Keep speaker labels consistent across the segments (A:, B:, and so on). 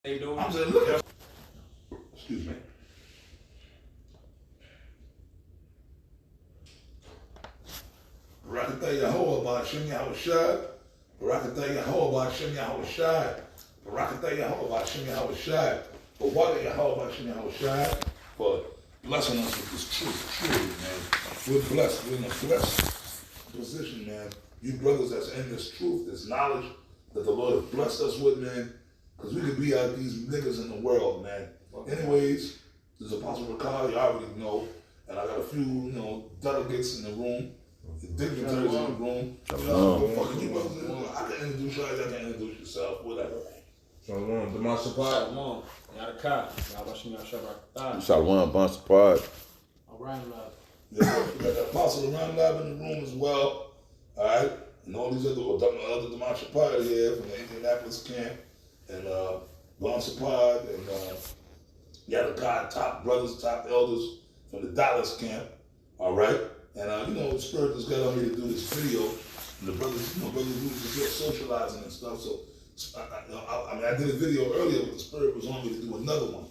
A: They doing?
B: I'm saying, look at. Excuse me. Barakatah Yahuwah Ba'ashem Yahushai. Barakatah Yahuwah Ba'ashem Yahushai. Barakatah Yahuwah Ba'ashem Yahushai. For what Yahuwah Ba'ashem Yahushai? For blessing us with this truth, truly, man. We're blessed. We're in a blessed position, man. You brothers that's in this truth, this knowledge that the Lord has blessed us with, man. Because we could be out these niggas in the world, man. Anyways, this is Apostle Ricard, you already know. And I got a few, delegates in the room. The dignitaries in the room. Fucking you brothers. I can introduce you guys, I can introduce yourself, whatever.
C: Shalom, Damasha Pod.
A: Shalom. Yadakah. Yabashim Yashabak.
D: Shalom, bunch of pod.
A: Orion Love.
B: Yeah, we got the Apostle Around Lab in the room as well. Alright? And all these other Damasha Pod here from the Indianapolis camp. And Bonsa Pod and Yadakah, top brothers, top elders from the Dallas camp. Alright? And the Spirit has got on me to do this video. And the brothers, we just get socializing and stuff. So I did a video earlier, but the Spirit was on me to do another one.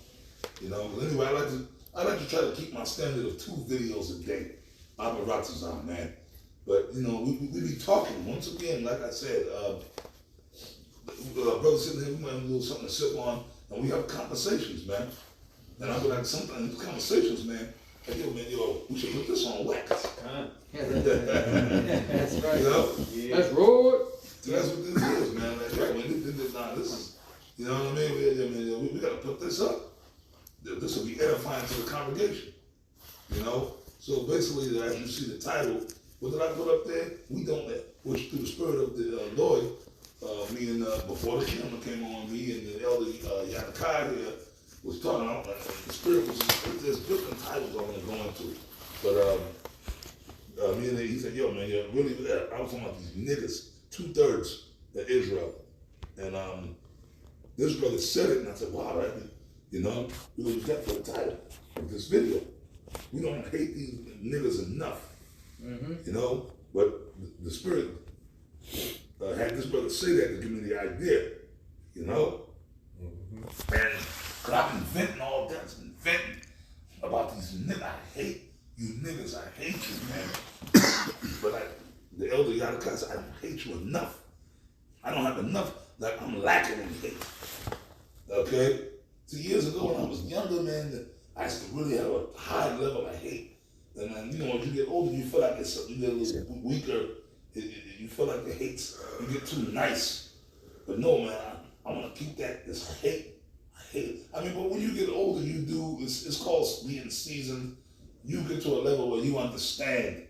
B: But anyway, I like to try to keep my standard of 2 videos a day. I'm a Ratazan, man. But we be talking once again, like I said, brother sitting here, we might have a little something to sip on, and we have conversations, man. And I be like, sometimes these conversations, man, like, we should put this on wax.
A: That's right.
B: Yeah.
A: Let's roll it.
B: So that's what this is, man. This is, you know what I mean? We got to put this up. This will be edifying to the congregation. So basically, as you see the title, what did I put up there? We don't let, which through the Spirit of the Lord, me and before the camera came on, me and the elder Yadakah here was talking about, the Spirit was, there's different titles I want to go into. But me and he said, yo, man, really, I was talking about these niggas, 2/3 of Israel. And this brother said it, and I said, wow, right? We was that for the title of this video. We don't hate these niggas enough. Mm-hmm. But the Spirit had this brother say that to give me the idea, Mm-hmm. And cause I've been venting all that, venting about these niggas. I hate you niggas, I hate you, man. But the elder Yadakah said, I don't hate you enough. I don't have enough, like I'm lacking in hate. Okay? 2 years ago when I was younger, man, I used to really have a high level of hate. And then, as you get older, you feel like you get a little weaker. You feel like the hate's, you get too nice. But no, man, I want to keep this hate. I hate it. But when you get older, you do, it's called being seasoned. You get to a level where you understand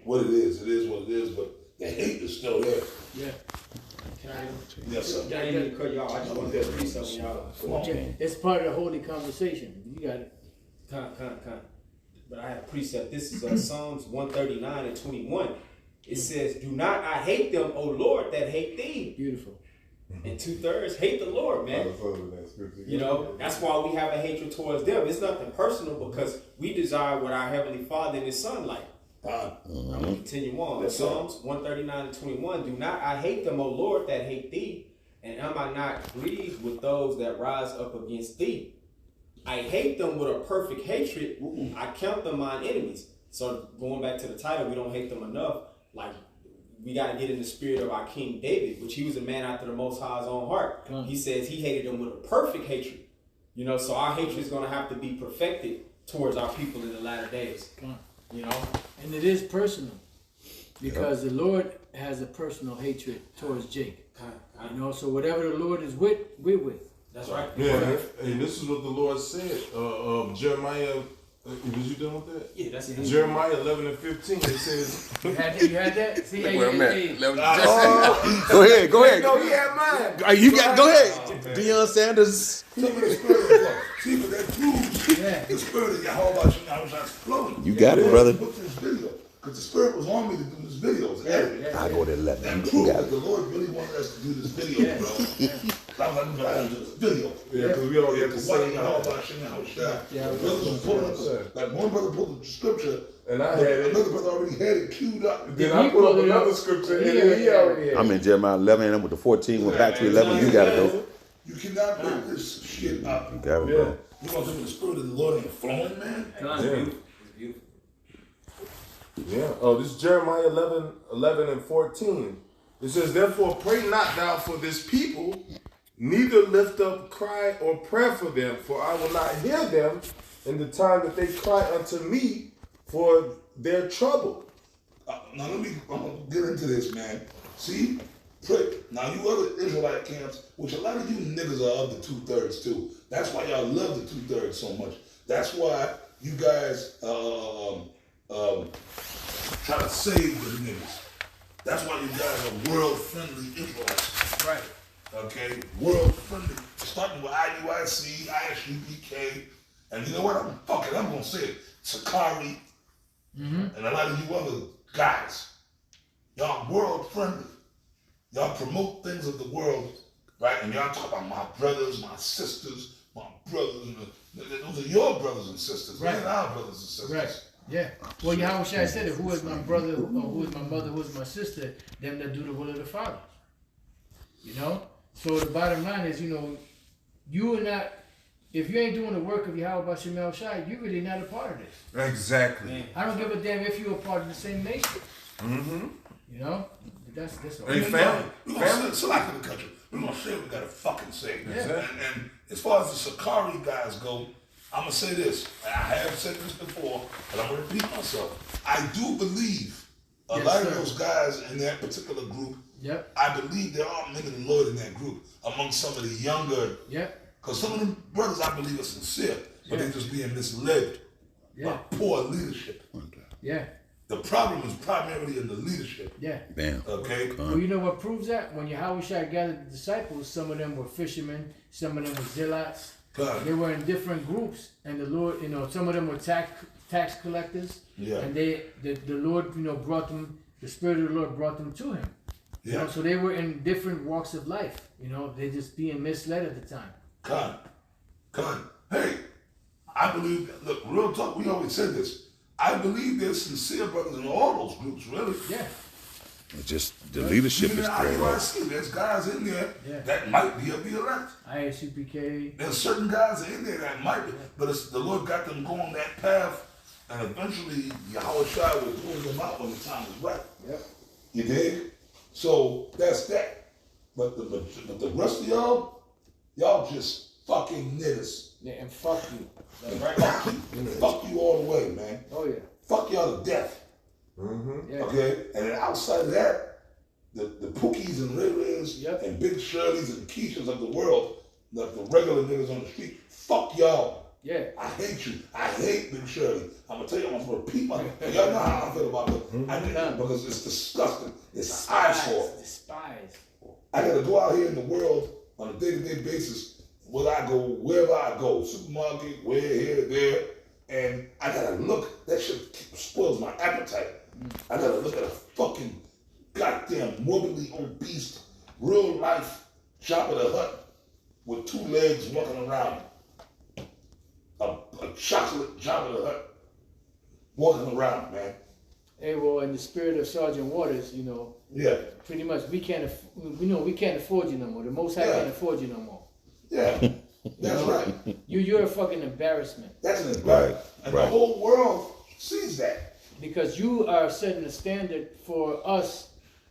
B: what it is. It is what it is, but the hate is still there.
A: Yeah. Can I?
B: Yes, sir.
A: I didn't mean to cut y'all. I just want to read something, y'all.
E: It's part of the holy conversation. You got it.
A: Con. But I have a precept. This is Psalms 139 and 21. It says, do not I hate them, O Lord, that hate thee.
E: Beautiful.
A: And 2/3 hate the Lord, man. That's why we have a hatred towards them. It's nothing personal because we desire what our Heavenly Father and His Son like. I'm going to continue on.
B: Yes,
A: Psalms 139 and 21. Do not I hate them, O Lord, that hate thee, and am I not grieved with those that rise up against thee? I hate them with a perfect hatred. I count them mine enemies. So going back to the title, we don't hate them enough. Like, we got to get in the spirit of our King David, which he was a man after the Most High's own heart. He says he hated them with a perfect hatred. So our hatred is going to have to be perfected towards our people in the latter days.
E: And it is personal because the Lord has a personal hatred towards Jacob. So whatever the Lord is with, we're with.
A: That's right.
C: Yeah, and this is what the Lord said. Jeremiah, was you done with that?
A: Yeah, that's it.
C: Jeremiah 11 and 15. It says,
E: You had that? See,
D: Where I'm at.
E: hey.
D: Go ahead.
C: no, he had mine.
D: Go ahead. Deion Sanders.
B: Tell me the Spirit of God. See, but that proves the Spirit of Yahweh Shem's flowing.
D: You got it, brother.
B: Put this video, because the Spirit was on me to do this video.
D: I go to 11.
B: That
D: You
B: proves
D: got
B: that
D: it.
B: the Lord really wanted us to do this video, bro. I was like, I do this video.
C: Yeah, because we already have to
B: Why
C: say
B: Yahweh Shem brothers was pulling up, like one brother pulled the scripture,
C: and I had it.
B: another brother already had it queued up.
C: Then I put up another scripture, and then he already had it.
D: I'm in Jeremiah 11 and I'm with the 14. Went back to 11. You got to go.
B: You cannot make this shit up.
D: You got it,
C: Yeah.
D: bro.
B: You gonna think the spirit of the Lord ain't flowing, man?
A: It's
C: Yeah.
A: beautiful. It's beautiful.
C: Yeah. Oh, this is Jeremiah 11 and 14. It says, therefore pray not thou for this people, neither lift up cry or prayer for them, for I will not hear them in the time that they cry unto me for their trouble.
B: Now I'm gonna get into this, man. See, pray. Now you other Israelite camps, which a lot of you niggas are of the 2/3 too. That's why y'all love the 2/3 so much. That's why you guys try to save the niggas. That's why you guys are world-friendly Israelites.
E: Right.
B: Okay? World-friendly. Starting with IUIC, ISUPK, and you know what? I'm gonna say it. Sakari, and a lot of you other guys. Y'all world-friendly. Y'all promote things of the world, right? And y'all talk about my brothers, my sisters, my brothers. Those are your brothers and sisters.
E: Right.
B: They're our brothers and sisters.
E: Right. Yeah. Well, Yahweh Shai said it. Who is my brother? Who is my mother? Who is my sister? Them that do the will of the Father. You know. So the bottom line is, you know, you are not. If you ain't doing the work of Yahweh Shai Shai, you're really not a part of this.
C: Exactly.
E: I don't give a damn if you're a part of the same nation.
C: Mm-hmm.
E: You know. That's all.
C: Hey, family.
B: We're gonna select in the country. We're gonna say what we gotta fucking say.
E: Yeah.
B: And as far as the Sakari guys go, I'm gonna say this. I have said this before, but I'm gonna repeat myself. I do believe a
E: Yes,
B: lot
E: sir.
B: of those guys in that particular group.
E: Yep.
B: I believe there are men of the Lord in that group among some of the younger.
E: Yep.
B: Because some of them brothers I believe are sincere, but they're just being misled
E: Yeah.
B: by poor leadership.
E: Yeah.
B: The problem is primarily in the leadership.
E: Yeah.
D: Damn.
B: Okay.
E: Well, you know what proves that? When Yahweh Shai gathered the disciples, some of them were fishermen, some of them were zealots.
B: God.
E: They were in different groups, and the Lord, you know, some of them were tax collectors.
B: Yeah.
E: And the Lord, you know, brought them. The Spirit of the Lord brought them to Him. You
B: Yeah.
E: know, so they were in different walks of life. You know, they just being misled at the time.
B: Con. Hey, I believe, look, real talk, we always said this. I believe there's sincere brothers in all those groups, really.
E: Yeah.
D: It's just the leadership
B: Even
D: is
B: in
D: straight up.
B: IUIC, there's guys in there
E: Yeah.
B: that might be of the elect.
E: ISUPK.
B: There's certain guys in there that might be, but it's, the Lord got them going that path, and eventually Yahweh Shai will pull them out when the time is right.
E: Yep.
B: You dig? So that's that. But the rest of y'all just fucking niggas.
E: Yeah, and fuck you.
B: Right? Fuck you all the way, man.
E: Oh yeah.
B: Fuck y'all to death.
C: Mm-hmm.
E: Yeah.
B: Okay? And then outside of that, the Pookies and Ray Rays
E: Yep.
B: and Big Shirleys and Keishas of the world, the regular niggas on the street, fuck y'all.
E: Yeah.
B: I hate you. I hate Big Shirley. I'm gonna tell you, I'm gonna repeat my. Y'all know how I feel about it. I do because it's disgusting. It's eyesore.
E: Despise.
B: I gotta go out here in the world on a day-to-day basis. Wherever I go, supermarket, where, here, there, and I gotta look. That shit spoils my appetite. I gotta look at a fucking goddamn morbidly obese, real life Jabba the Hutt with 2 legs walking around. A chocolate Jabba the Hutt walking around, man.
E: Hey, well, in the spirit of Sergeant Waters, you know,
B: Yeah,
E: pretty much we can't afford you no more. The Most High
B: Yeah.
E: can't afford you no more.
B: yeah, that's right.
E: You're a fucking embarrassment
B: That's an embarrassment, and the
D: right.
B: whole world sees that.
E: because you are setting a standard for us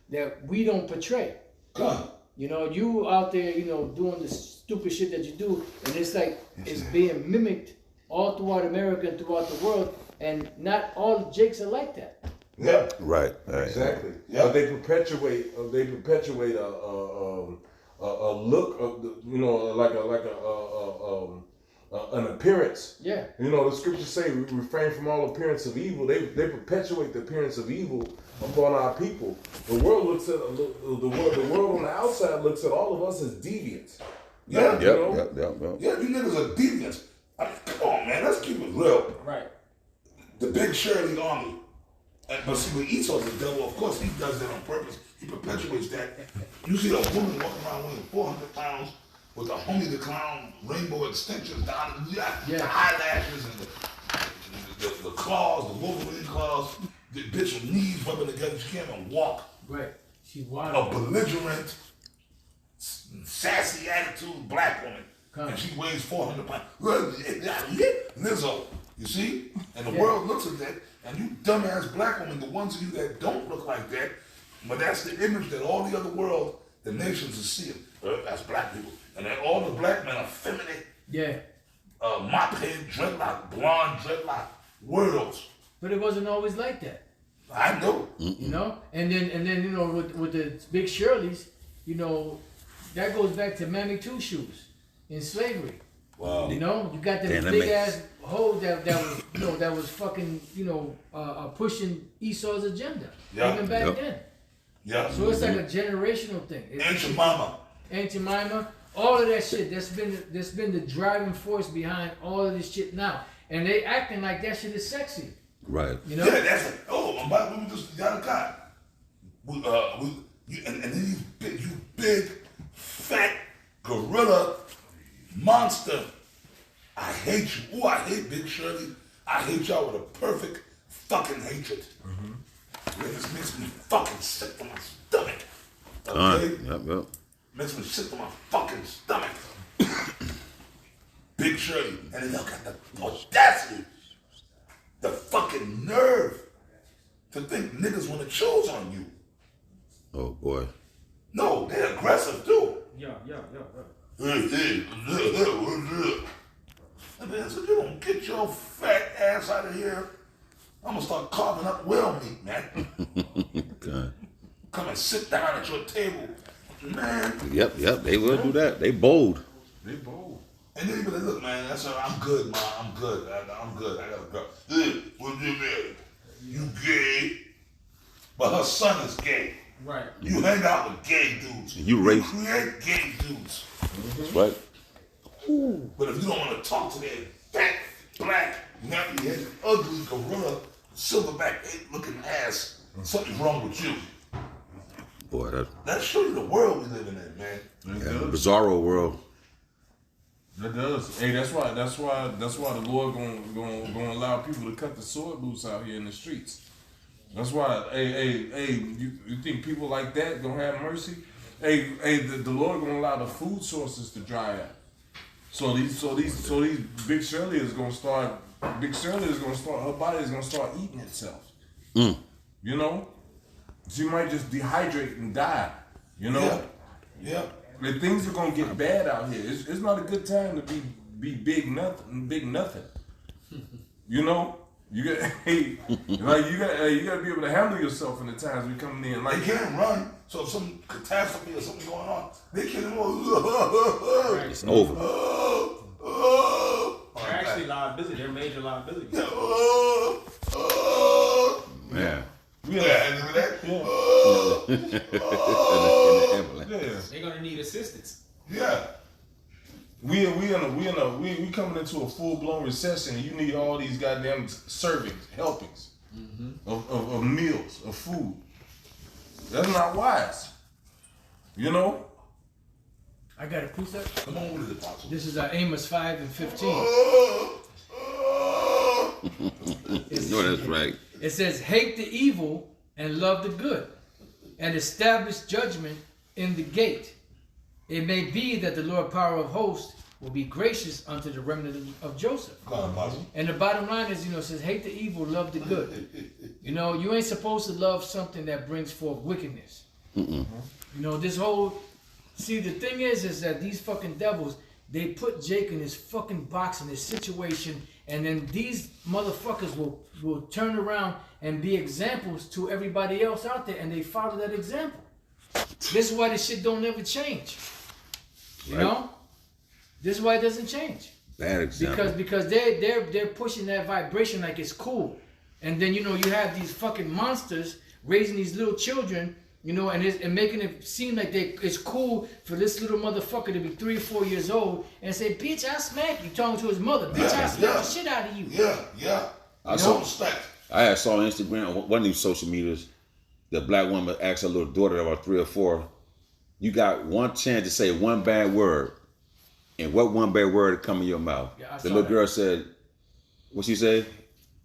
E: that we don't portray.
B: Come.
E: You know, you out there, you know, doing the stupid shit that you do, and it's like it's being mimicked all throughout America and throughout the world, and not all Jakes are like that.
B: Yeah.
D: Right. Right.
C: Exactly.
B: Yeah.
C: But they perpetuate a look of the, you know, like an appearance.
E: Yeah.
C: You know, the scriptures say refrain from all appearance of evil. They perpetuate the appearance of evil upon our people. The world looks at the world on the outside looks at all of us as deviants.
B: Yeah.
D: Yep.
C: You know?
D: Yep.
B: Yeah, you niggas are deviants. I mean, come on, man, let's keep it real.
A: Right.
B: The Big Shirley Army. But see, when Esau's the devil, of course, he does that on purpose. He perpetuates that. You see a woman walking around weighing 400 pounds with the Homie the Clown rainbow extensions down, the eyelashes and the claws, the Wolverine claws. The bitch with knees rubbing together. She can't even walk.
E: Right. She's
B: A
E: wild.
B: belligerent, sassy attitude black woman.
E: Come.
B: And she weighs 400 pounds. Lizzo, you see? And the world looks at that, and you dumbass black women, the ones of you that don't look like that, but that's the image that all the other world, the nations are seeing. That's black people. And then all the black men are feminine,
E: Yeah.
B: mop head, dreadlock, blonde dreadlock, worlds.
E: But it wasn't always like that.
B: I know.
E: You know? And then you know, with the big Shirleys, you know, that goes back to Mammy Two Shoes in slavery.
B: Wow.
E: You know, you got them
D: Damn, that
E: big
D: makes-
E: ass hoes that was, you know, that was fucking, you know, pushing Esau's agenda.
B: Yeah.
E: Even back
D: Yep.
E: then.
B: Yeah.
E: So it's like a generational thing.
B: Aunt Jemima.
E: Aunt Jemima, all of that shit. That's been the driving force behind all of this shit now. And they acting like that shit is sexy.
D: Right.
E: You know?
B: Yeah, that's it. Oh, I'm about we just got a guy. And then you big, fat, gorilla, monster. I hate you. Ooh, I hate Big Shirley. I hate y'all with a perfect fucking hatred. It just makes me fucking sick to my stomach. Okay?
D: Yep.
B: Makes me sick to my fucking stomach. Big Shirley. And then y'all got the audacity, the fucking nerve to think niggas want to choose on you.
D: Oh boy.
B: No, they're aggressive too.
A: Yeah.
B: And then so you don't get your fat ass out of here, I'm gonna start carving up whale meat, man.
D: God.
B: Come and sit down at your table, man.
D: Yep. They will do that. They bold.
C: They bold.
B: And then you be like, look, man, that's all right. I'm good, man. I'm good. I'm good. I gotta go. Hey, what do you mean? You gay? But her son is gay.
A: Right.
B: You hang out with gay dudes.
D: You race.
B: create gay dudes.
D: Right.
B: But if you don't want to talk to that fat, black, nappy-headed, ugly gorilla, silverback, looking ass, something's wrong with you.
D: Boy,
B: That shows you the world we living in, man.
C: That does.
D: bizarro world.
C: That does. Hey, that's why the Lord gonna allow people to cut the sword loose out here in the streets. That's why. Hey, you think people like that gonna have mercy? Hey, the Lord gonna allow the food sources to dry up. So these Big Shirley is gonna start. Her body is gonna start eating itself. You know, she might just dehydrate and die. You know.
B: Yeah.
C: Like, things are gonna get bad out here. It's not a good time to be big nothing. You know, you got you gotta be able to handle yourself in the times we coming in.
B: They
C: Like,
B: can't run. So if some catastrophe or something going on, they can't run.
D: It's over.
A: They're actually liability. They're major liability.
D: Man.
B: Yeah, look at that.
D: In the ambulance.
C: yeah,
A: They're gonna need assistance.
B: Yeah.
C: we coming into a full blown recession, and you need all these goddamn helpings of meals, of food. That's not wise. You know.
E: I got a precept.
B: Come on with it, Apostle.
E: This is Amos 5:15.
D: No, that's right.
E: It says, hate the evil and love the good, and establish judgment in the gate. It may be that the Lord power of hosts will be gracious unto the remnant of Joseph.
B: Come on, Apostle.
E: And the bottom line is, it says, hate the evil, love the good. You know, you ain't supposed to love something that brings forth wickedness. You know, this whole, see, the thing is that these fucking devils, they put Jake in this fucking box, in this situation, and then these motherfuckers will turn around and be examples to everybody else out there, and they follow that example. This is why this shit don't ever change. You know? This is why it doesn't change.
D: Bad example.
E: Because they're pushing that vibration like it's cool. And then, you know, you have these fucking monsters raising these little children, you know, and making it seem like it's cool for this little motherfucker to be 3 or 4 years old and say, bitch, I smack you, talking to his mother. Bitch, I smack the shit out of you.
B: Yeah.
D: I
B: No
D: saw
B: respect.
D: I saw on Instagram, one of these social medias, the black woman asked her little daughter that was 3 or 4, you got one chance to say one bad word. And what one bad word would come in your mouth?
E: Yeah, I
D: the
E: saw
D: little
E: that.
D: girl said, what she say?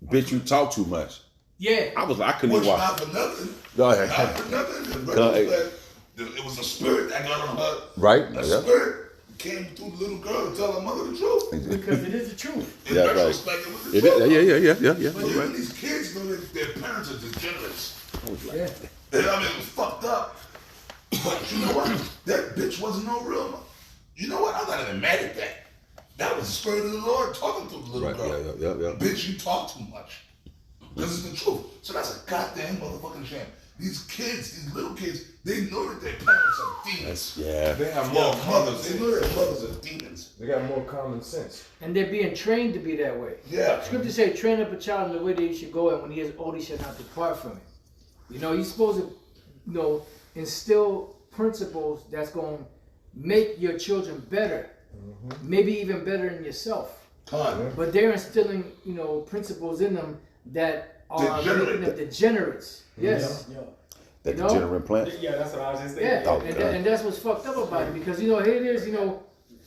D: Bitch, you talk too much.
E: Yeah.
D: I couldn't
B: Which
D: even watch.
B: not for nothing.
D: Go ahead.
B: Not for nothing.
D: Go ahead.
B: it was a spirit that got on her.
D: Right,
B: A
D: yeah.
B: spirit came through the little girl to tell her mother the truth.
E: Because it is the truth.
B: In
D: Yeah, right.
B: retrospect, it was the
D: It
B: truth.
D: is, yeah.
B: So even these kids know that their parents are degenerates.
E: Yeah.
B: And, I mean, it was fucked up. But you know what? That bitch wasn't no real. You know what? I'm not even mad at that. That was the spirit of the Lord talking to the little
D: Right,
B: girl.
D: yeah.
B: Bitch, you talk too much. Because it's the truth. So that's a goddamn motherfucking shame. These kids, these little kids, they know that their parents are demons.
D: Yeah.
C: They have more
B: Their
C: common
B: mothers, they
C: sense.
B: know their mothers are demons.
C: They got more common sense.
E: And they're being trained to be that way.
B: Yeah.
E: Scripture say, train up a child in the way that he should go, and when he is old, he shall not depart from it. You know, you're supposed to, instill principles that's going to make your children better, maybe even better than yourself.
B: Come on.
E: But they're instilling, principles in them that are
B: Degenerate.
E: making them degenerates. Yes.
D: That
E: You know?
D: degenerate plant.
A: Yeah, that's what I was just saying.
E: Yeah,
D: Oh,
E: and,
D: God.
E: and that's what's fucked up about it, because here it is,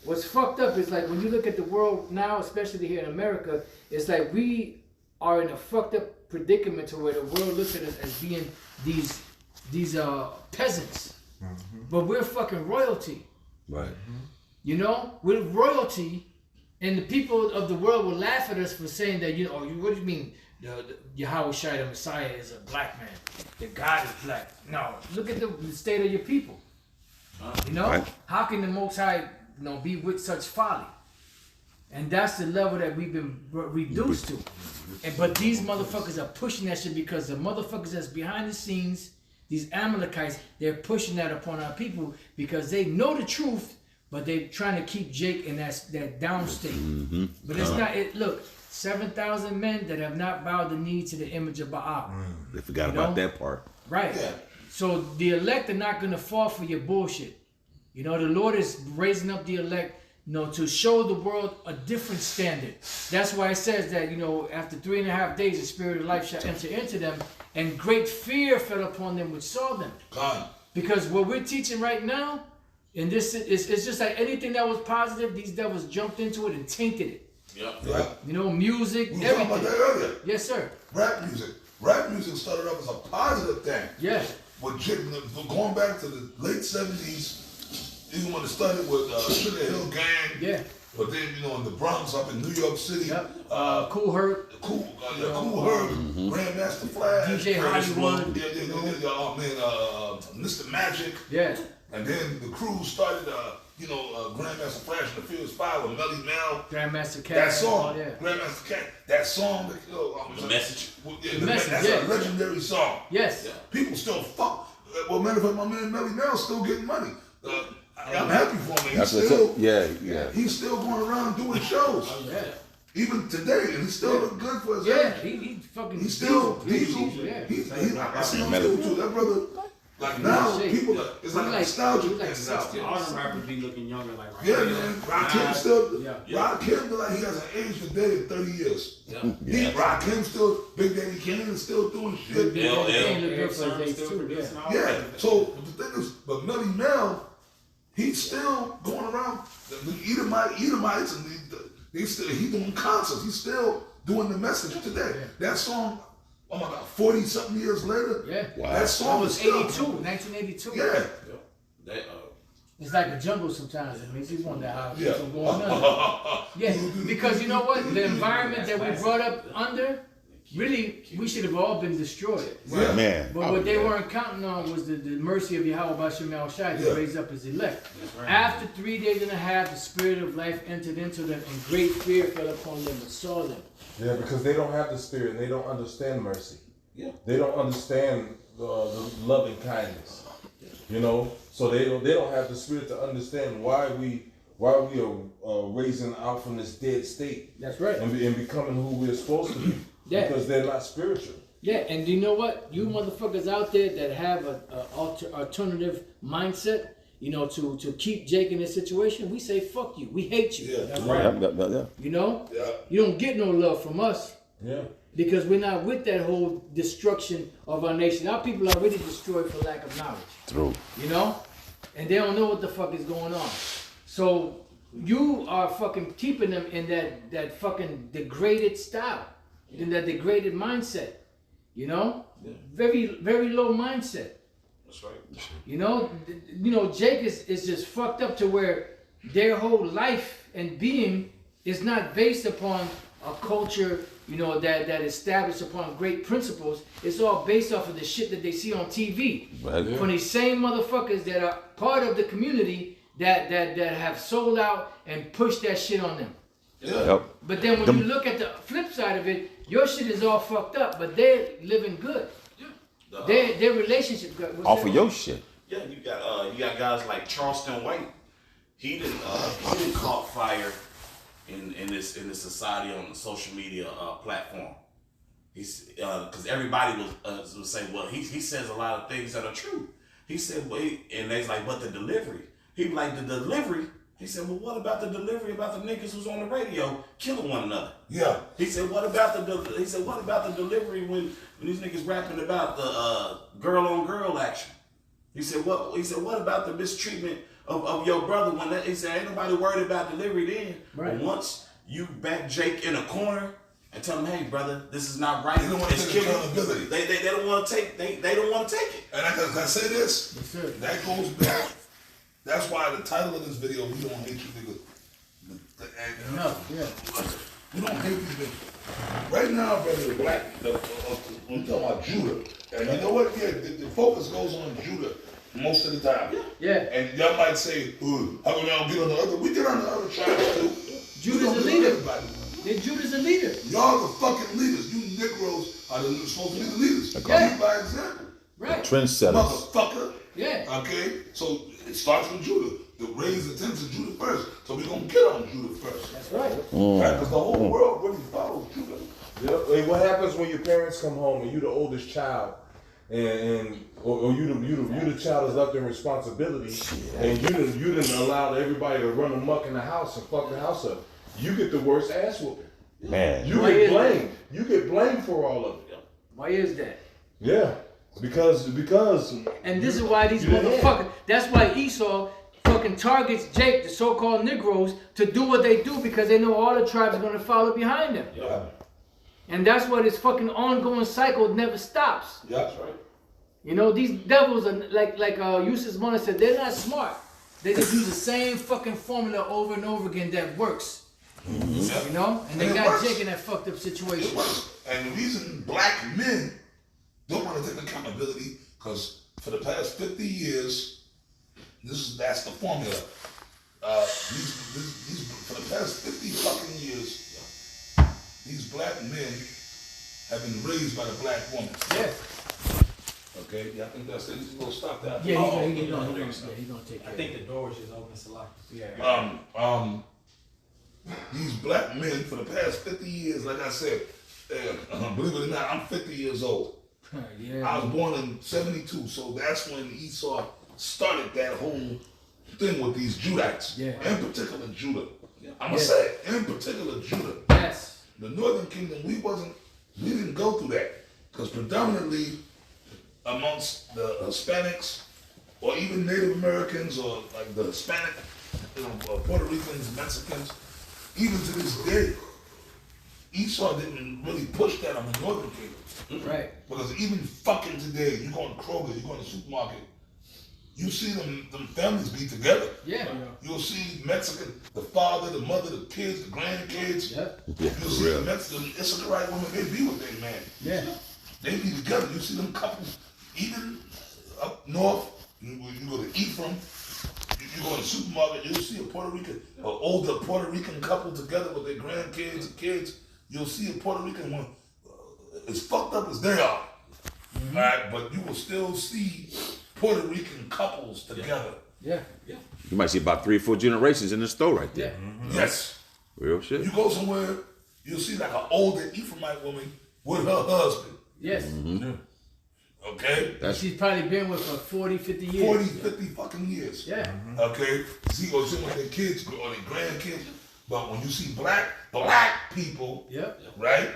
E: what's fucked up is like when you look at the world now, especially here in America, it's like we are in a fucked up predicament to where the world looks at us as being these peasants, but we're fucking royalty.
D: Right.
E: We're royalty, and the people of the world will laugh at us for saying that what do you mean? The Yahweh Shai, the Messiah, is a black man. The God is black. No, look at the state of your people.
D: Right.
E: How can the Most High, be with such folly? And that's the level that we've been reduced to. But these motherfuckers are pushing that shit because the motherfuckers that's behind the scenes, these Amalekites, they're pushing that upon our people because they know the truth, but they're trying to keep Jake in that down state. But it's not. Look, 7,000 men that have not bowed the knee to the image of Baal.
D: They forgot about that part.
E: Right.
B: Yeah.
E: So the elect are not going to fall for your bullshit. The Lord is raising up the elect, to show the world a different standard. That's why it says that, after 3.5 days, the spirit of life shall enter into them, and great fear fell upon them which saw them.
B: God.
E: Because what we're teaching right now, and this is it's just like anything that was positive, these devils jumped into it and tainted it.
B: Yeah.
E: Music,
B: We were talking about
E: everything.
B: that earlier.
E: Yes, sir.
B: Rap music. Rap music started off as a positive thing.
E: Yeah.
B: With going back to the late 70s, even when it started with Sugar Hill Gang.
E: Yeah.
B: But then, in the Bronx, up in New York City.
E: Yep. Cool Herc.
B: Cool Herc, Grandmaster Flash.
E: DJ Hollywood.
B: Mr. Magic.
E: Yeah.
B: And then the crew started, Grandmaster Flash and the Furious Five with Melly Mel.
E: Grandmaster Cat.
B: That song,
E: Oh, yeah.
B: Grandmaster Cat, that song,
F: The Message.
B: Yeah,
E: The Message,
B: that's
E: yeah.
B: a legendary song.
E: Yes.
B: People still fuck. Well, matter of fact, my man Melly Mel's still getting money. I'm happy for him.
D: That's
B: He's
D: what's
B: still,
D: up. Yeah.
B: he's still going around doing shows.
E: Yeah.
B: Even today, and he still look good for his
E: Yeah.
B: age.
E: He fucking.
B: He's still
E: diesel.
B: diesel.
E: Yeah.
B: I see him still too. That brother, like now,
E: Shit.
B: people, it's like a
E: Like-
B: nostalgia
E: like
B: thing
E: 60.
B: now.
A: All them rappers be looking younger, like right
B: Yeah,
A: now.
B: man. Rakim still,
E: Yeah.
B: Rakim feel like he hasn't aged a day in 30 years.
F: Yeah.
B: Rakim still, Big Daddy Kane is still doing shit.
E: He
F: LL.
E: ain't look good
A: Eric
E: for
A: Sermon
E: his age
A: still
E: too.
A: producing
E: Yeah.
A: all
B: Yeah.
A: that.
B: So the thing is, but Melly Mel, he's still going around. The Edomites, and he doing concerts. He's still doing the message today. That song, oh my God, 40 something years later.
E: Yeah.
D: Wow.
B: That song
E: That
B: is
E: was
B: still
E: 1982.
B: Yeah.
F: That,
E: It's like a jungle sometimes. It makes you wonder how
B: Yeah.
E: things are going on. Yeah, because you know what? The environment that we brought up under, really, we should have all been destroyed.
B: Yeah.
D: Man.
E: But what they weren't counting on was the mercy of Yahweh Bashem El Shai to
B: Yeah.
E: raise up his elect. After 3 days and a half, the spirit of life entered into them, and great fear fell upon them and saw them.
C: Yeah, because they don't have the spirit and they don't understand mercy.
B: Yeah.
C: They don't understand the loving kindness. So they don't have the spirit to understand why we are raising out from this dead state
E: That's right.
C: and becoming who we're supposed to be.
E: Yeah.
C: Because they're not spiritual.
E: Yeah, and you know what? You motherfuckers out there that have an alternative mindset, to keep Jake in this situation, we say fuck you. We hate you.
B: Yeah.
E: That's
C: Right.
D: Yeah.
B: Yeah.
E: You don't get no love from us
C: Yeah.
E: because we're not with that whole destruction of our nation. Our people are really destroyed for lack of knowledge.
D: True.
E: And they don't know what the fuck is going on. So you are fucking keeping them in that fucking degraded style, in that degraded mindset. Very, very low mindset.
F: That's right.
E: You know, Jake is just fucked up to where their whole life and being is not based upon a culture, you know, that established upon great principles. It's all based off of the shit that they see on TV.
D: Right.
E: From these same motherfuckers that are part of the community that have sold out and pushed that shit on them.
D: Yep.
E: But then when you look at the flip side of it, your shit is all fucked up, but they're living good. Their relationship good.
D: Off of your shit.
F: Yeah, you got guys like Charleston White. He didn't caught fire in this society on the social media platform. He's because everybody was saying, well, he says a lot of things that are true. He said, well, and they's like, but the delivery. He was like, the delivery. He said, well, what about the delivery about the niggas who's on the radio killing one another?
B: Yeah.
F: He said, what about the delivery when these niggas rapping about the girl on girl action? He said, what about the mistreatment of your brother when he said, ain't nobody worried about delivery then.
E: Right.
F: But once you back Jake in a corner and tell him, hey brother, this is not right.
B: They don't want to take accountability.
F: They don't want to take they don't want to take it.
B: And I say this,
E: Yes, sir.
B: that goes back. That's why the title of this video, we don't hate you niggas.
E: No, yeah.
B: We don't hate these niggas. Right now, brother, we talking about Judah. And you know what? Yeah, the focus goes on Judah most of the time.
E: Yeah.
B: And y'all might say, how come y'all get on the other? We get on the other tribes too.
E: Judah's a leader. Then Judah's a leader.
B: Y'all the fucking leaders. You Negroes are supposed to be the leaders.
E: Yeah.
B: Lead by example.
E: Right.
D: Trendsetters.
B: Motherfucker.
E: Yeah.
B: Okay? So it starts with Judah. The raise attention to Judah first. So we're going to get on Judah first.
E: That's right.
B: Right? Because the whole world really follows Judah.
C: Yeah. Hey, what happens when your parents come home and you the oldest child, or you the child is left in responsibility, and you didn't allow everybody to run amok in the house and fuck the house up? You get the worst ass whooping.
D: Man.
C: You
E: Why
C: get
E: is
C: blamed. You get blamed for all of it.
E: Why is that?
C: Yeah, because.
E: And this is why these
C: you didn't
E: motherfuckers, that's why Esau fucking targets Jake, the so-called Negroes, to do what they do because they know all the tribes are going to follow behind them.
B: Yeah.
E: And that's why this fucking ongoing cycle never stops.
B: Yeah, that's right.
E: You know, these devils are like Yusuf Mona said, they're not smart. They just use the same fucking formula over and over again that works.
B: Mm-hmm.
E: You know? And they
B: And it
E: got
B: works.
E: Jake in that fucked up
B: It
E: situation.
B: works. And the reason black men don't want to take accountability, because for the past 50 years, that's the formula. For the past 50 fucking years, these black men have been raised by the black woman.
E: Yeah.
B: Okay? Yeah, I think that's it. He's going to stop that.
E: Yeah,
B: Oh,
E: he's gonna take care
A: I
E: of
A: think
E: it.
A: the door is just open, Salaki. Yeah.
B: These black men for the past 50 years, like I said, believe it or not, I'm 50 years old.
E: Yeah.
B: I was born in 72, so that's when Esau started that whole thing with these Judites.
E: Yeah.
B: In particular, Judah. I'm
E: Yeah.
B: gonna say it, in particular, Judah.
E: Yes.
B: The Northern Kingdom, we didn't go through that. Because predominantly amongst the Hispanics, or even Native Americans, or like the Hispanic, Puerto Ricans, Mexicans, even to this day, Esau didn't really push that on the Northern Kingdom.
E: Right.
B: Because even fucking today, you go to Kroger, you go to the supermarket, you see them families be together.
E: Yeah.
B: You'll see Mexican, the father, the mother, the kids, the grandkids.
E: Yep.
D: Yeah,
B: You'll
D: for
B: see
D: real.
B: the Mexican, Issachar women, they be with their man.
E: Yeah.
B: They be together. You see them couples, even up north, you go to Ephraim, you go to the supermarket, you'll see an older Puerto Rican couple together with their grandkids and kids. You'll see a Puerto Rican one as fucked up as they are. Right? But you will still see Puerto Rican couples together.
E: Yeah.
D: You might see about 3 or 4 generations in the store right there.
B: Yes.
D: Real shit.
B: You go somewhere, you'll see like an older Ephraimite woman with her husband.
E: Yes.
B: Okay?
E: She's probably been with for 40, 50 years.
B: 40, 50 fucking years.
E: Yeah.
B: Okay? See, or some of their kids or their grandkids. But when you see black people,
E: Yep.
B: right?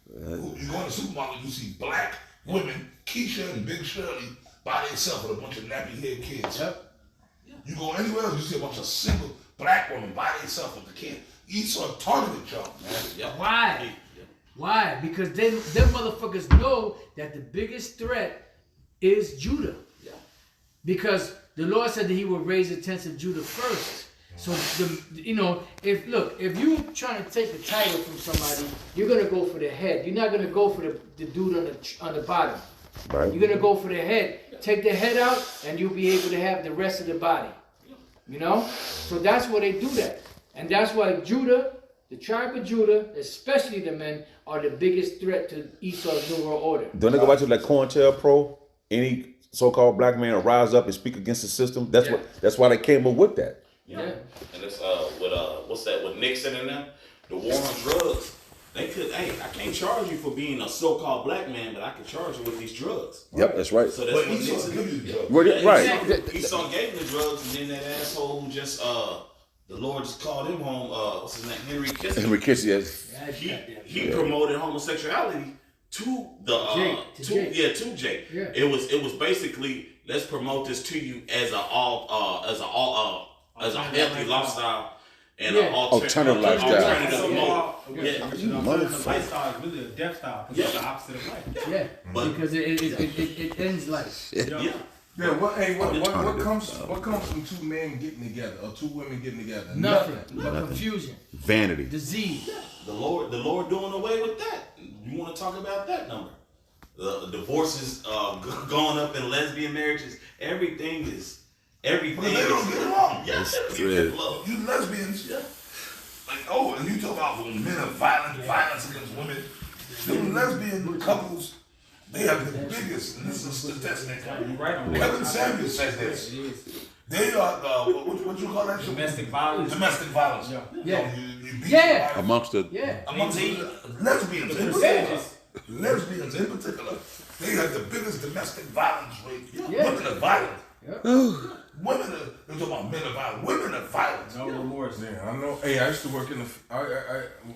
B: You go in the supermarket, you see black women, Keisha and Big Shirley, by themselves with a bunch of nappy head kids.
E: Yep.
B: You go anywhere else, you see a bunch of single black women by themselves with the kid. Esau targeted y'all, man.
E: Why? Why? Because them motherfuckers know that the biggest threat is Judah. because the Lord said that He would raise the tents of Judah first. So if you trying to take the title from somebody, you're gonna go for the head. You're not gonna go for the dude on the bottom.
D: Right.
E: You're gonna go for the head. Take the head out, and you'll be able to have the rest of the body. You know, so that's why they do that, and that's why Judah, the tribe of Judah, especially the men, are the biggest threat to Esau's New World Order.
D: Don't they go back to like COINTELPRO? Any so-called black man will rise up and speak against the system. That's why they came up with that.
E: Yeah.
F: And it's with Nixon and them, the war on drugs. They could, hey, I can't charge you for being a so-called black man, but I can charge you with these drugs.
D: Yep, that's right.
F: So that's
B: But
F: what
B: Esau
F: Nixon
B: give you the drugs.
D: Well,
F: Yeah,
D: right.
F: exactly. Esau gave him the drugs, and then that asshole who just the Lord just called him home. What's his name? Henry Kissinger.
D: Henry Kissinger, yes.
F: He promoted homosexuality to the to Jake.
E: Yeah.
F: It was basically, let's promote this to you as a healthy lifestyle and an
D: Alternative lifestyle.
F: alternative mode. Yeah.
G: Alternative lifestyle is really a death style because it's the opposite of life.
E: Yeah,
F: But-
E: because it ends life.
F: Yeah.
C: Yeah, what comes from two men getting together or two women getting together?
E: Nothing but confusion,
D: Vanity.
E: disease.
F: The Lord doing away with that. You want to talk about that number? The divorces going up in lesbian marriages. Everything
B: But they don't get along.
F: Yes,
D: Yeah.
B: You lesbians, yeah. Like, and you talk about when men are violence against women. Them lesbian couples, they have the biggest, and this is a statistic.
G: Right on.
B: Kevin Samuels says this. They are, what you call that shit?
G: Domestic violence.
B: Domestic violence.
E: Yeah.
B: You beat
E: Yeah.
B: your wife.
D: Amongst the
E: Yeah.
B: Amongst lesbians in particular. Lesbians in particular. They have the biggest domestic violence rate.
E: Yeah.
B: Women are violent.
E: Yeah.
B: Women are, they're talking about men are violent. Women are violent.
G: No remorse.
C: Yeah, I know. Hey, I used to work in the.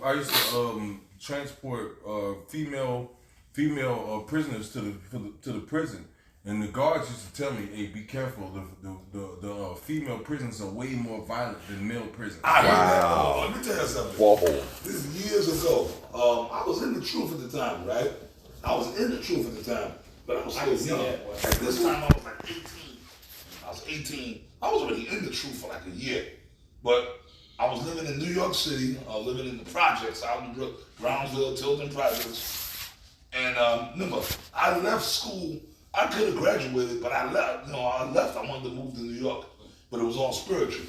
C: I used to transport female prisoners to the prison, and the guards used to tell me, "Hey, be careful. The female prisons are way more violent than male prisons."
B: I heard that. Oh, let me tell you something.
D: whoa.
B: This is years ago. I was in the truth at the time, right? I was in the truth at the time, but I was still young. At this time, I was like 18. I was 18. I was already in the truth for like a year, but I was living in New York City. Living in the projects out in Brownsville, Tilden projects. And remember, I left school. I could have graduated, but I left. I left. I wanted to move to New York, but it was all spiritual.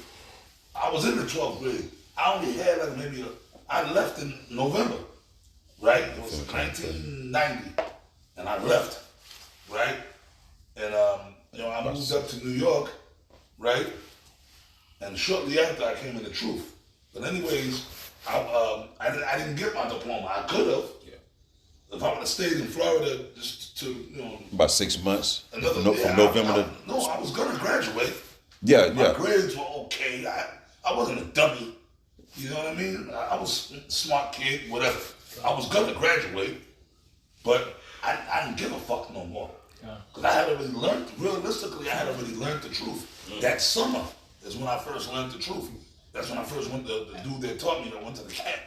B: I was in the 12th grade. I only had like maybe I left in November, right? It was 1990, and I left, right? And I moved up to New York, right? And shortly after, I came in the truth. But anyways, I didn't get my diploma. I could have. If I would have stayed in Florida just to,
D: About 6 months.
B: from
D: November to.
B: No, I was gonna graduate.
D: Yeah,
B: My
D: yeah.
B: grades were okay. I wasn't a dummy. You know what I mean? I was a smart kid, whatever. I was gonna graduate, but I didn't give a fuck no more. Because I had already learned, realistically, I had already learned the truth. That summer is when I first learned the truth. That's when I first went to the dude that taught me that went to the camp.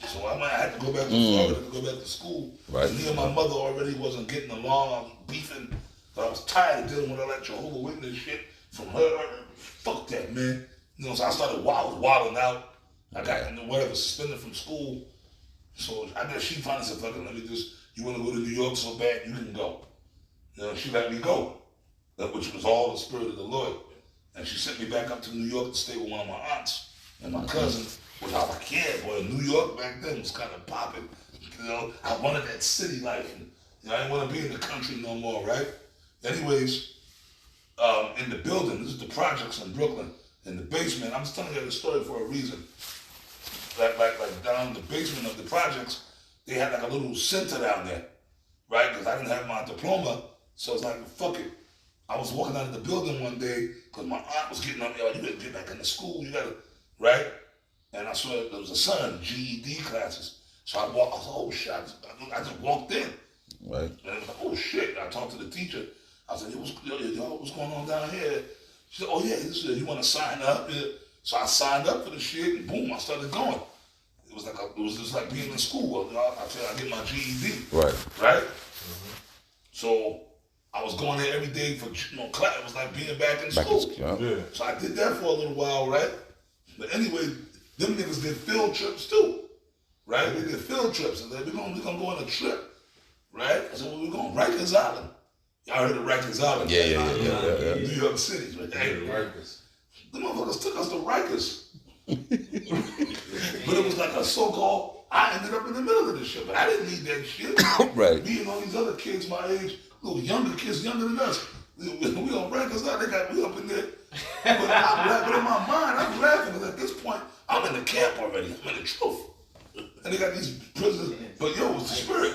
B: So I had to go back to Florida to go back to school.
D: Right.
B: Me and my mother already wasn't getting along. I was beefing, but I was tired of dealing with all that Jehovah's Witness shit from her. Fuck that, man. So I started wilding out. I got whatever suspended from school. So I guess she finally said, "Fuck it, you want to go to New York so bad, you can go." She let me go, which was all the spirit of the Lord. And she sent me back up to New York to stay with one of my aunts and my cousin. Which I was like, yeah, boy, New York back then was kind of popping. I wanted that city life. And, I didn't want to be in the country no more, right? Anyways, in the building, this is the projects in Brooklyn, in the basement. I'm just telling you the story for a reason. Like down in the basement of the projects, they had like a little center down there, right? Because I didn't have my diploma, so it's like, fuck it. I was walking out of the building one day because my aunt was getting up, you gotta get back into school, you gotta, right? And I saw there was a son, GED classes. So I was like, oh shit, I just walked in.
D: Right.
B: And I was like, oh shit. I talked to the teacher. I said, what's going on down here? She said, oh yeah, you want to sign up? Yeah. So I signed up for the shit and boom, I started going. It was just like being in school. I said, I get my GED.
D: Right.
B: Right? So I was going there every day for class. It was like being back in
D: Back
B: school.
D: in school,
C: Yeah.
B: So I did that for a little while, right? But anyway, them niggas did field trips too, right? We did field trips, and then we're gonna go on a trip, right? So we're going Rikers Island. Y'all heard of Rikers Island?
D: Yeah.
B: New York City, right? Hey, the motherfuckers took us to Rikers. But it was like a so-called, I ended up in the middle of this shit, but I didn't need that shit.
D: Right.
B: Me and all these other kids my age, little younger kids, younger than us, we on Rikers Island, they got me up in there. But in my mind, I'm laughing, because at this point, I'm in the camp already, I'm in the truth. And they got these prisoners, but yo, it's the spirit.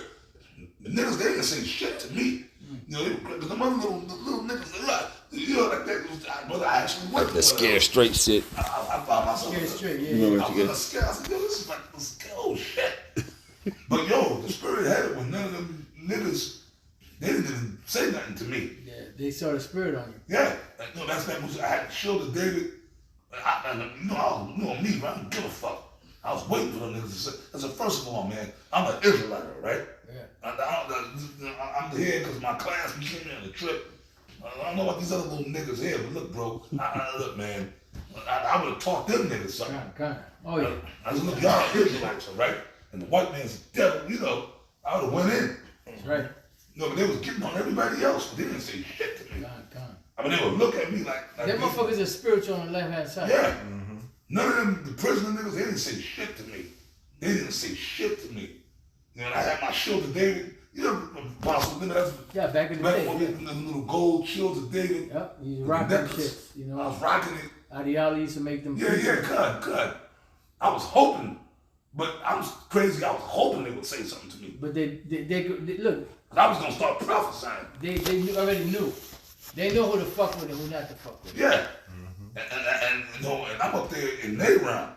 B: The niggas, they didn't say shit to me. You know, because the other little niggas, you know, like that, but I actually went
D: The scared straight shit.
B: I found myself.
E: Scared straight, yeah.
D: You remember
B: I
D: what
B: was
D: you
B: in a
D: get?
B: scare. I said, yo, this is like this oh shit. But yo, the spirit had it when none of them niggas, they didn't even say nothing to me.
E: Yeah, they saw the spirit on you.
B: Yeah, like, no, that's that was I had to show to David. You know me, I don't give a fuck. I was waiting for them niggas to say. I said, first of all, man, I'm an Israelite, right?
E: Yeah.
B: I'm here because my class came in on a trip. I don't know about these other little niggas here, but look, bro, look, man, I would have taught them niggas something.
E: Kind. Oh yeah.
B: I said, look, y'all Israelites, right? And the white man's the devil, you know. I would have went in.
E: That's right.
B: No, but they was getting on everybody else, but they didn't say shit to me.
E: Kind.
B: I mean, they would look at me like
E: Them motherfuckers are spiritual on the left hand side.
B: yeah. None of them, the prisoner niggas, they didn't say shit to me. They didn't say shit to me. You know, and I had my shield of David. You know, Apostle, that's
E: Yeah, back in the
B: back
E: day.
B: when we had them little gold shields of David.
E: Yep, you
B: With
E: rocking
B: the
E: shit.
B: necklace.
E: You
B: I
E: know,
B: was rocking it.
E: Adiala used to make them.
B: Yeah, cut. I was hoping, but I was crazy. I was hoping they would say something to me.
E: But they look.
B: 'Cause I was gonna start prophesying.
E: They already knew. They know who to fuck with and who not to fuck with.
B: Yeah. And you know, and I'm up there in their round.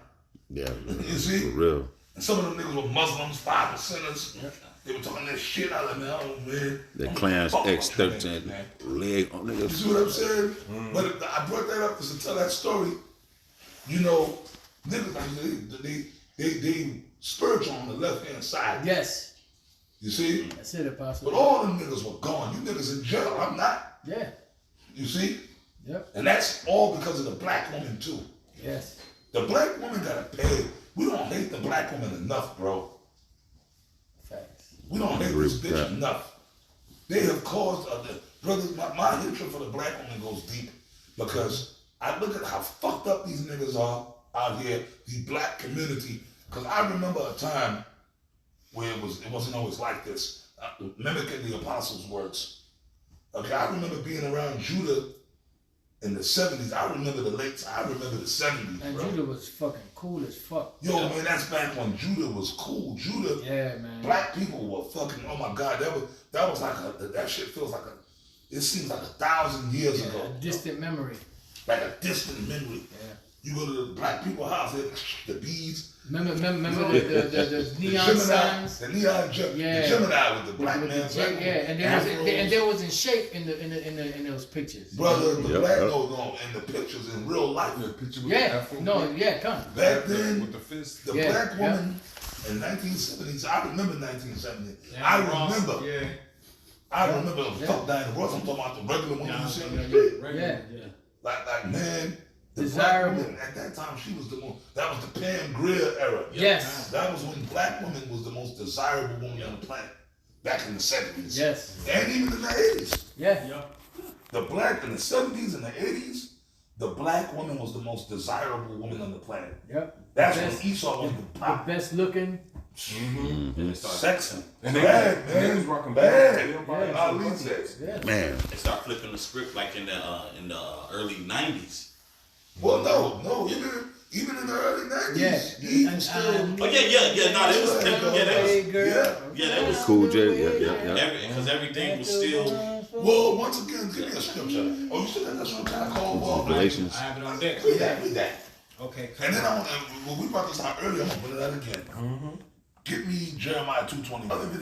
D: Yeah.
B: You see?
D: For real.
B: And some of them niggas were Muslims, 5%ers. They were talking that shit. I was like, man, oh man.
D: The
B: I'm
D: Clans
B: fuck with
D: X13
B: them, man.
D: leg on
B: You
D: niggas.
B: see what I'm saying? But I brought that up to tell that story. You know, niggas like they spiritual on the left hand side.
E: Yes,
B: You see?
E: that's it, Apostle.
B: But all them niggas were gone. You niggas in jail. I'm not.
E: Yeah.
B: You see?
E: Yep.
B: And that's all because of the black woman too.
E: Yes.
B: The black woman gotta pay. We don't hate the black woman enough, bro.
E: Facts.
B: We don't hate
D: Agree
B: this
D: with
B: bitch
D: that.
B: enough. They have caused brothers. My hatred for the black woman goes deep because I look at how fucked up these niggas are out here, the black community. Because I remember a time where it wasn't always like this. Mimicking the apostles' words. Okay, I remember being around Judah in the 70s. I remember the 70s,
E: And
B: bro.
E: Judah was fucking cool as fuck.
B: Yo, man, that's back when Judah was cool. Judah,
E: Yeah, man.
B: black people were fucking. Oh my God, that was like that shit feels like it seems like 1,000 years
E: Yeah,
B: ago,
E: a distant memory.
B: like a distant memory.
E: Yeah.
B: You go to the black people house, the bees,
E: Remember
B: You know,
E: the neon
B: Gemini,
E: signs.
B: the neon
E: Yeah.
B: the Gemini with the black
E: With the
B: man's
E: jet, yeah, and there was
B: afros.
E: and there was in shape in those pictures.
B: Brother, the
D: Yep,
B: black
D: yep.
B: no, in the pictures in real life.
C: The picture with the
E: Yeah,
C: afro.
E: no, yeah, come.
B: Back then,
C: with the fist.
B: the
E: Yeah,
B: black
E: yeah.
B: woman in 1970s. I remember 1970.
G: Yeah,
B: I
G: Ross,
B: remember.
G: Yeah.
B: I remember
E: Yeah.
B: fuck Diana Ross. I'm talking about the regular woman you see on the
G: Yeah.
B: street.
G: Regular,
E: Yeah.
G: yeah.
B: Like man, the
E: Desirable.
B: black woman at that time, she was the most. That was the Pam Grier era.
E: Yes.
B: That was when black woman was the most desirable woman on the planet. Back in the 70s.
E: Yes.
B: And even in the 80s.
E: Yeah.
G: Yeah.
B: The black in the 70s and the 80s, the black woman was the most desirable woman on the planet.
E: Yep.
B: That's
E: Best-
B: when Esau was the
E: The
B: pop.
E: best looking.
B: Sexy.
C: And they
B: Bad,
C: they
B: man.
C: was rocking
B: Bad.
C: Everybody
E: Yeah.
B: Ali
C: was
B: says.
E: Yeah.
D: Man.
F: They start flipping the script like in the early '90s.
B: Well, no, even in the early 90s,
E: Yeah.
B: Eve
E: And,
B: was still.
F: Oh yeah. No, they was
E: Hey, girl.
F: yeah, they was
D: Cool J, yeah.
F: because everything was still.
B: Well, once again, give me a scripture. Oh, you still got that scripture I called Paul?
D: Galatians.
G: I have it on deck.
B: Read that.
G: Okay.
B: And then when we brought this out earlier, I'm gonna put it out again. Get me Jeremiah 2:20.